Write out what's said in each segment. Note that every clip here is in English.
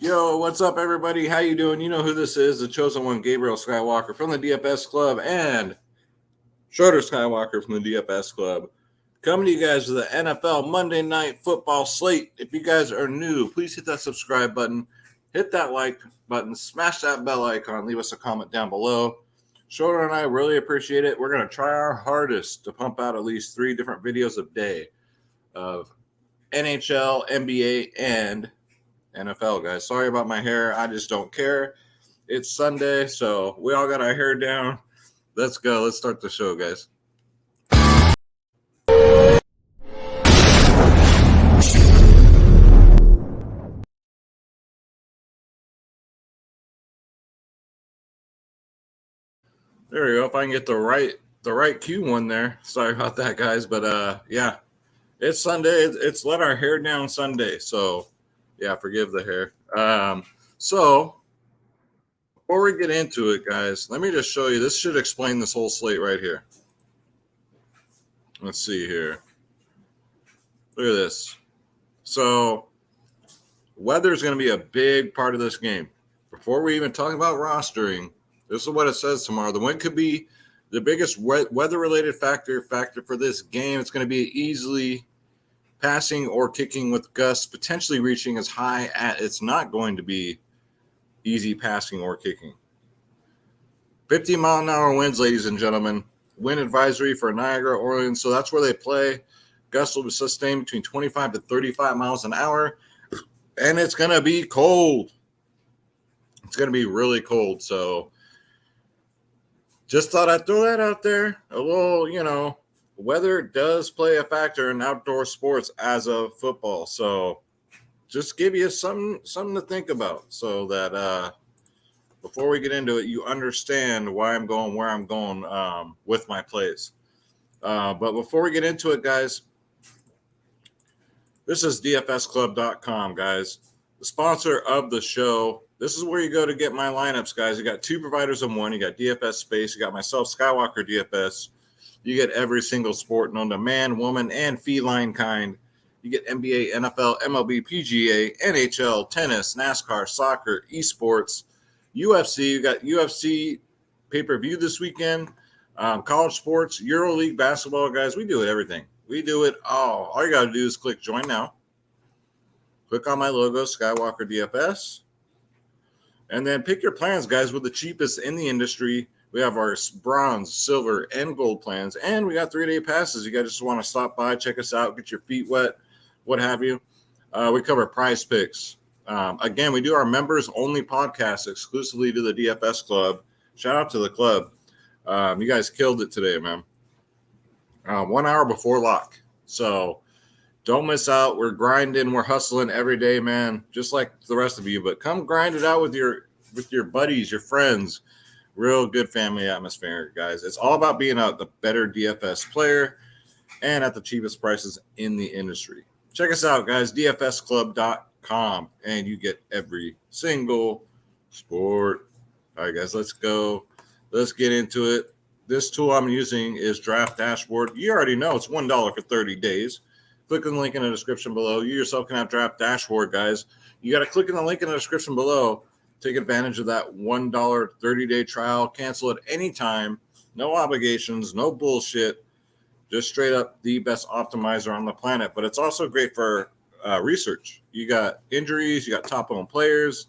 Yo, what's up, everybody? How you doing? You know who this is, the chosen one, Gabriel Skywalker from the DFS Club, and Schroeder Skywalker from the DFS Club. Coming to you guys with the NFL Monday Night Football slate. If you guys are new, please hit that subscribe button, hit that like button, smash that bell icon, leave us a comment down below. Schroeder and I really appreciate it. We're going to try our hardest to pump out at least 3 different videos a day of NHL, NBA, and NFL, guys. Sorry about my hair. I just don't care. It's Sunday, so we all got our hair down. Let's go. Let's start the show, guys. There we go. If I can get the right Q1 there. Sorry about that, guys. But yeah, it's Sunday. It's let our hair down Sunday. So yeah, forgive the hair. So before we get into it, guys, let me just show you. This should explain this whole slate right here. Let's see here. Look at this. So weather is going to be a big part of this game. Before we even talk about rostering, this is what it says tomorrow. The wind could be the biggest weather-related factor for this game. It's going to be easily passing or kicking with gusts potentially reaching as high as it's not going to be easy passing or kicking. 50-mile-an-hour winds, ladies and gentlemen. Wind advisory for Niagara, Orleans. So that's where they play. Gusts will be sustained between 25 to 35 miles an hour. And it's going to be cold. It's going to be really cold. So just thought I'd throw that out there. A little, weather does play a factor in outdoor sports as of football. So just give you something to think about so that before we get into it, you understand why I'm going where I'm going with my plays. But before we get into it, guys, this is DFSclub.com, guys, the sponsor of the show. This is where you go to get my lineups, guys. You got 2 providers in one. You got DFS Space. You got myself, Skywalker DFS. You get every single sport known to man, woman, and feline kind. You get NBA, NFL, MLB, PGA, NHL, tennis, NASCAR, soccer, esports, UFC. You got UFC pay-per-view this weekend, college sports, EuroLeague basketball, guys. We do everything. We do it all. All you got to do is click join now. Click on my logo, Skywalker DFS. And then pick your plans, guys, with the cheapest in the industry. We have our bronze, silver, and gold plans. And we got 3-day passes. You guys just want to stop by, check us out, get your feet wet, what have you. We cover prize picks. Again, we do our members-only podcast exclusively to the DFS Club. Shout out to the club. You guys killed it today, man. 1 hour before lock. So don't miss out. We're grinding. We're hustling every day, man, just like the rest of you. But come grind it out with your buddies, your friends. Real good family atmosphere, guys. It's all about being the better DFS player and at the cheapest prices in the industry. Check us out, guys, dfsclub.com, and you get every single sport. All right, guys, let's go. Let's get into it. This tool I'm using is Draft Dashboard. You already know it's $1 for 30 days. Click on the link in the description below. You yourself can have Draft Dashboard, guys. You got to click on the link in the description below. Take advantage of that $1 30-day trial. Cancel at any time. No obligations, no bullshit. Just straight up the best optimizer on the planet. But it's also great for research. You got injuries. You got top-owned players.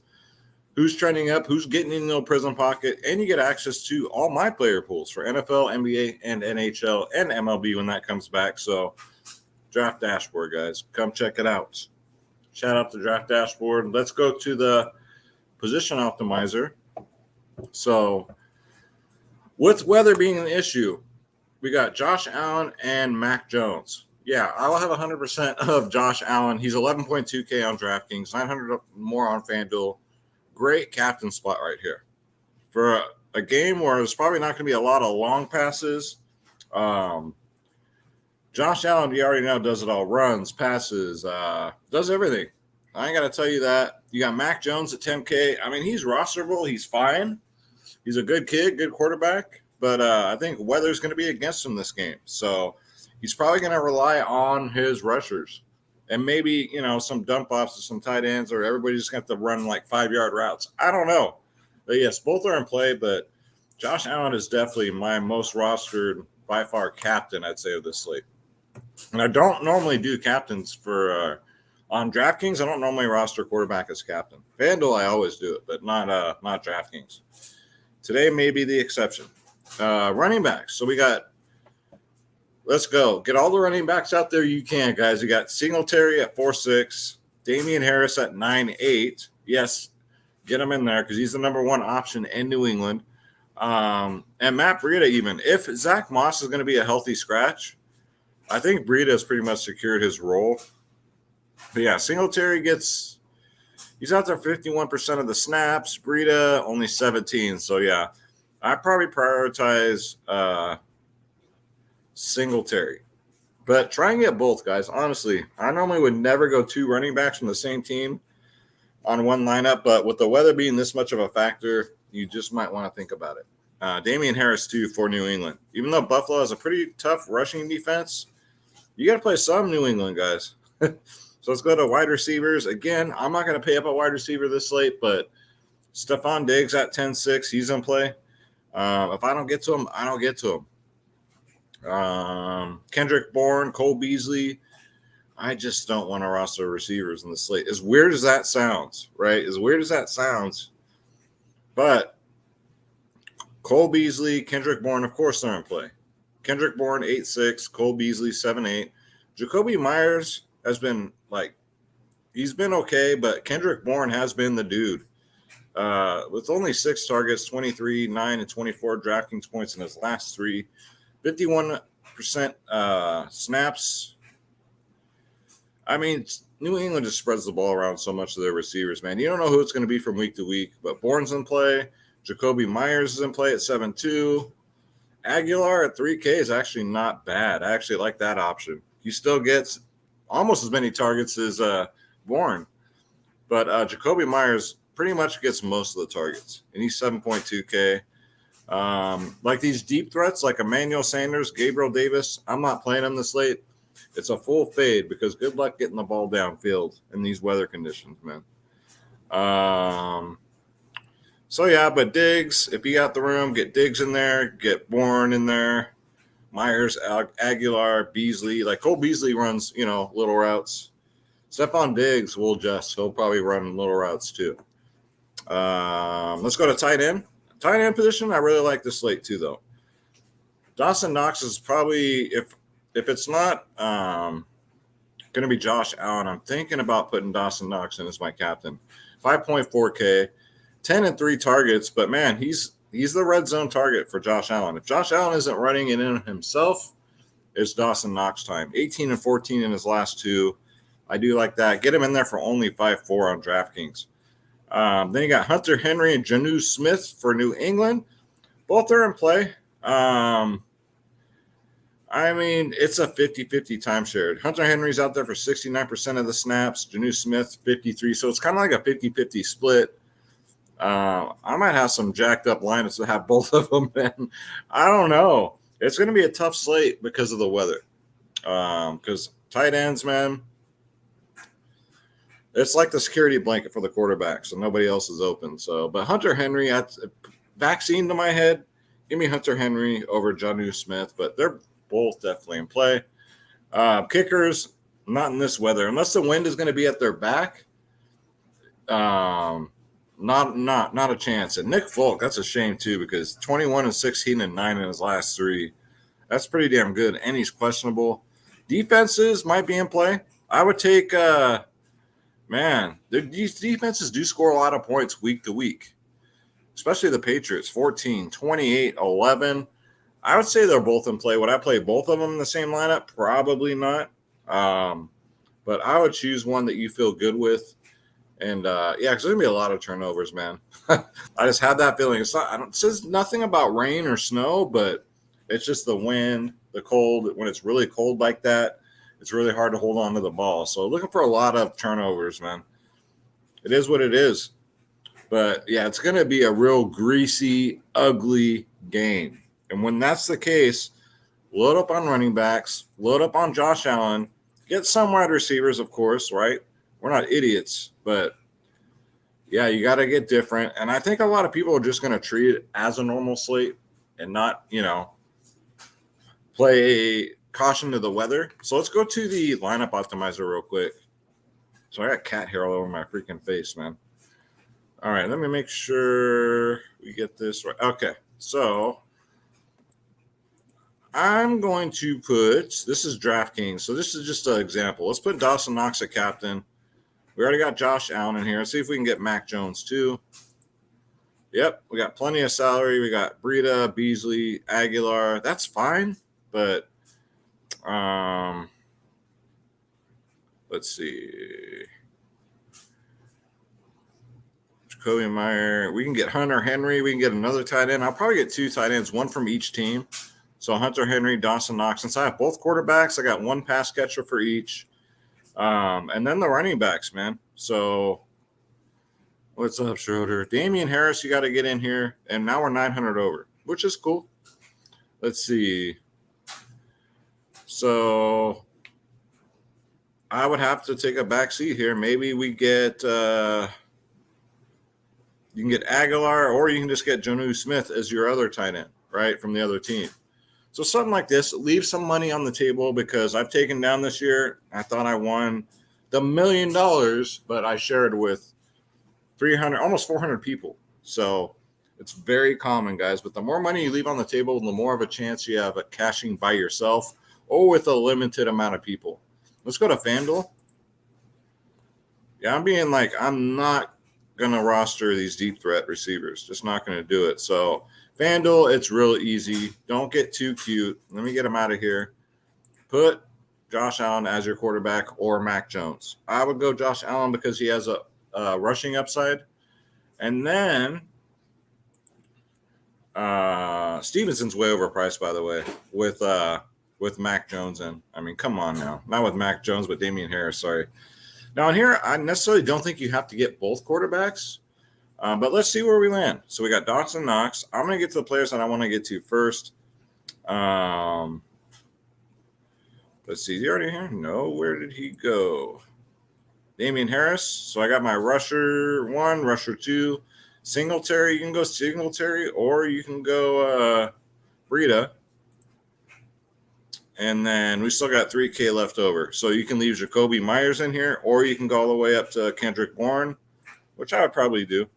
Who's trending up, who's getting in the prison pocket, and you get access to all my player pools for NFL, NBA, and NHL, and MLB when that comes back. So Draft Dashboard, guys. Come check it out. Shout out to Draft Dashboard. Let's go to the position optimizer. So with weather being an issue, we got Josh Allen and Mac Jones. Yeah, I will have 100% of Josh Allen. He's 11.2K on DraftKings, 900 more on FanDuel. Great captain spot right here for a game where there's probably not going to be a lot of long passes. Josh Allen, you already know, does it all. Runs, passes, does everything. I ain't got to tell you that. You got Mac Jones at 10K. I mean, he's rosterable. He's fine. He's a good kid, good quarterback. But I think weather's going to be against him this game. So he's probably going to rely on his rushers. and maybe, some dump offs to some tight ends, or everybody's just going to have to run like 5-yard routes. I don't know. But yes, both are in play, but Josh Allen is definitely my most rostered, by far, captain, I'd say, of this slate. And I don't normally do captains for on DraftKings. I don't normally roster quarterback as captain. FanDuel, I always do it, but not DraftKings. Today may be the exception. Running backs. So we got, let's go. Get all the running backs out there you can, guys. You got Singletary at 4.6, Damian Harris at 9.8. Yes, get him in there because he's the number one option in New England. And Matt Breida even. If Zach Moss is going to be a healthy scratch, I think Breida has pretty much secured his role. But yeah, Singletary he's out there 51% of the snaps. Breida only 17. So yeah, I probably prioritize Singletary. But try and get both, guys. Honestly, I normally would never go 2 running backs from the same team on one lineup, but with the weather being this much of a factor, you just might want to think about it. Damian Harris, too, for New England. Even though Buffalo has a pretty tough rushing defense, you got to play some New England guys. So let's go to wide receivers. Again, I'm not going to pay up a wide receiver this late, but Stephon Diggs at 10.6, he's in play. If I don't get to him, I don't get to him. Kendrick Bourne, Cole Beasley. I just don't want to roster receivers in the slate. As weird as that sounds, right? As weird as that sounds. But Cole Beasley, Kendrick Bourne, of course they're in play. Kendrick Bourne, 8.6. Cole Beasley, 7.8. Jacoby Myers has been he's been okay, but Kendrick Bourne has been the dude. With only 6 targets, 23, 9, and 24 DraftKings points in his last 3. 51% snaps. I mean, New England just spreads the ball around so much to their receivers, man. You don't know who it's going to be from week to week, but Bourne's in play. Jacoby Myers is in play at 7.2. Aguilar at 3K is actually not bad. I actually like that option. He still gets almost as many targets as Bourne, but Jacoby Myers pretty much gets most of the targets, and he's 7.2K. Like these deep threats like Emmanuel Sanders, Gabriel Davis, I'm not playing them this late. It's a full fade because good luck getting the ball downfield in these weather conditions, man. So, yeah, but Diggs, if you got the room, get Diggs in there, get Bourne in there, Myers, Aguilar, Beasley. Like Cole Beasley runs, little routes. Stephon Diggs will he'll probably run little routes too. Let's go to tight end. Tight end position, I really like this slate too, though. Dawson Knox is probably, if it's not going to be Josh Allen, I'm thinking about putting Dawson Knox in as my captain. 5.4K, 10 and 3 targets, but man, he's the red zone target for Josh Allen. If Josh Allen isn't running it in himself, it's Dawson Knox time. 18 and 14 in his last 2. I do like that. Get him in there for only 5.4 on DraftKings. Then you got Hunter Henry and Jonnu Smith for New England. Both are in play. I mean, it's a 50-50 timeshare. Hunter Henry's out there for 69% of the snaps. Jonnu Smith, 53. So it's kind of like a 50-50 split. I might have some jacked up lineups to have both of them, man. I don't know. It's going to be a tough slate because of the weather. Because tight ends, man, it's like the security blanket for the quarterback, so nobody else is open. So, but Hunter Henry, vaccine to my head, give me Hunter Henry over Jonnu Smith, but they're both definitely in play. Kickers, not in this weather, unless the wind is going to be at their back. Not a chance. And Nick Folk, that's a shame too, because 21 and 16 and 9 in his last 3. That's pretty damn good. And he's questionable. Defenses might be in play. I would take these defenses do score a lot of points week to week, especially the Patriots, 14, 28, 11. I would say they're both in play. Would I play both of them in the same lineup? Probably not. But I would choose one that you feel good with. And, because there's going to be a lot of turnovers, man. I just had that feeling. It says nothing about rain or snow, but it's just the wind, the cold. When it's really cold like that, it's really hard to hold on to the ball. So looking for a lot of turnovers, man. It is what it is. But, yeah, it's going to be a real greasy, ugly game. And when that's the case, load up on running backs, load up on Josh Allen, Get some wide receivers, of course, right? We're not idiots, but yeah, you got to get different. And I think a lot of people are just going to treat it as a normal slate and not, play caution to the weather. So let's go to the lineup optimizer real quick. So I got cat hair all over my freaking face, man. All right, let me make sure we get this right. Okay, so I'm going to put, this is Draftkings. So this is just an example. Let's put Dawson Knox at captain. We already got Josh Allen in here. Let's see if we can get Mac Jones too. Yep, we got plenty of salary. We got Breida, Beasley, Aguilar. That's fine, but let's see. Jacoby Meyer. We can get Hunter Henry. We can get another tight end. I'll probably get 2 tight ends, one from each team. So Hunter Henry, Dawson Knox. Since I have both quarterbacks, I got 1 pass catcher for each. And then the running backs, man. So what's up, Schroeder? Damian Harris, you got to get in here. And now we're 900 over, which is cool. Let's see. So I would have to take a back seat here. Maybe we get you can get Aguilar, or you can just get Jonnu Smith as your other tight end, right, from the other team. So something like this, leave some money on the table because I've taken down this year. I thought I won the $1 million, but I shared with 300, almost 400 people. So it's very common, guys. But the more money you leave on the table, the more of a chance you have at cashing by yourself or with a limited amount of people. Let's go to FanDuel. Yeah, I'm not going to roster these deep threat receivers. Just not going to do it. So FanDuel, it's real easy. Don't get too cute. Let me get him out of here. Put Josh Allen as your quarterback or Mac Jones. I would go Josh Allen because he has a rushing upside. And then Stevenson's way overpriced, by the way, with Mac Jones in. I mean, come on now. Not with Mac Jones, but Damian Harris, sorry. Now, in here, I necessarily don't think you have to get both quarterbacks, but let's see where we land. So we got Dawson Knox. I'm going to get to the players that I want to get to first. Let's see. Is he already here? No. Where did he go? Damian Harris. So I got my rusher 1, rusher 2. Singletary. You can go Singletary, or you can go Breida. And then we still got 3K left over. So you can leave Jacoby Myers in here, or you can go all the way up to Kendrick Bourne, which I would probably do.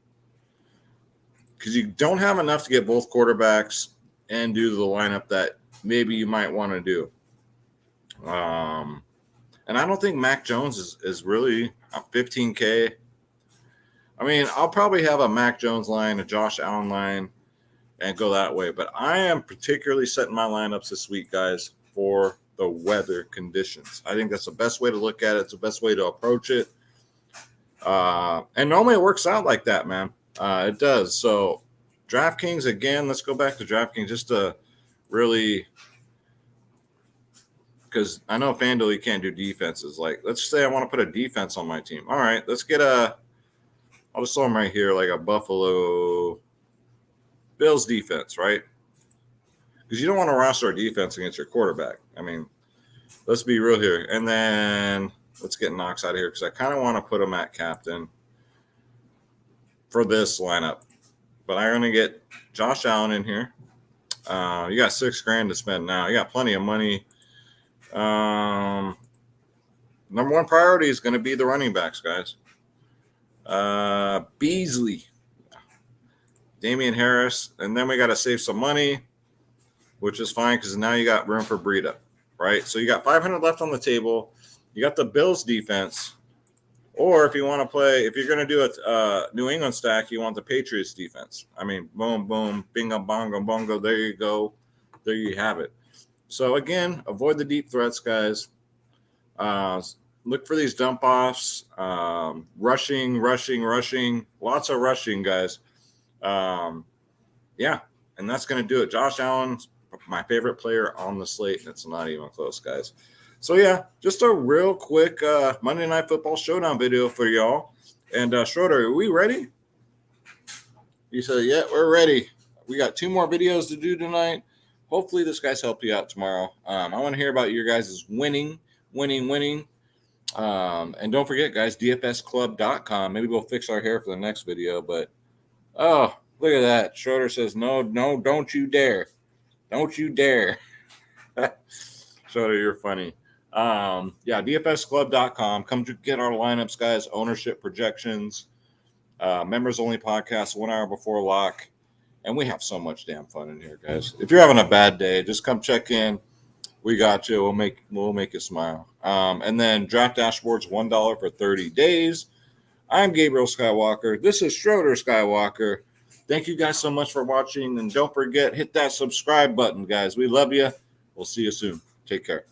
Because you don't have enough to get both quarterbacks and do the lineup that maybe you might want to do. And I don't think Mac Jones is really 15K. I mean, I'll probably have a Mac Jones line, a Josh Allen line, and go that way. But I am particularly setting my lineups this week, guys, for the weather conditions. I think that's the best way to look at it. It's the best way to approach it. And normally it works out like that, man. It does. So DraftKings, again, let's go back to DraftKings just to really, because I know FanDuel, you can't do defenses. Like, let's say I want to put a defense on my team. All right, let's get I'll just throw them right here, like a Buffalo Bills defense, right? Because you don't want to roster a defense against your quarterback. I mean, let's be real here. And then let's get Knox out of here because I kind of want to put him at captain for this lineup. But I'm going to get Josh Allen in here. You got $6,000 to spend now. You got plenty of money. Number one priority is going to be the running backs, guys. Beasley, Damian Harris, and then we got to save some money, which is fine because now you got room for Breida, right? So you got 500 left on the table. You got the Bills defense, or if you want to play, if you're going to do a New England stack, you want the Patriots defense. I mean, boom, boom, bingo, bongo, bongo. There you go. There you have it. So again, avoid the deep threats, guys. Look for these dump offs, rushing, lots of rushing, guys. Yeah, and that's going to do it. Josh Allen's my favorite player on the slate, and it's not even close, guys. So, yeah, just a real quick Monday Night Football Showdown video for y'all. And, Schroeder, are we ready? You said, yeah, we're ready. We got 2 more videos to do tonight. Hopefully this guys help you out tomorrow. I want to hear about your guys' winning winning. And don't forget, guys, dfsclub.com. Maybe we'll fix our hair for the next video, but oh, look at that. Schroeder says, no, don't you dare. Don't you dare. Schroeder, you're funny. Yeah, dfsclub.com. Come to get our lineups, guys, ownership projections, members only podcast 1 hour before lock. And we have so much damn fun in here, guys. If you're having a bad day, just come check in. We got you. We'll make you smile. And then Draft Dashboard's $1 for 30 days. I'm Gabriel Skywalker. This is Schroeder Skywalker. Thank you guys so much for watching. And don't forget, hit that subscribe button, guys. We love you. We'll see you soon. Take care.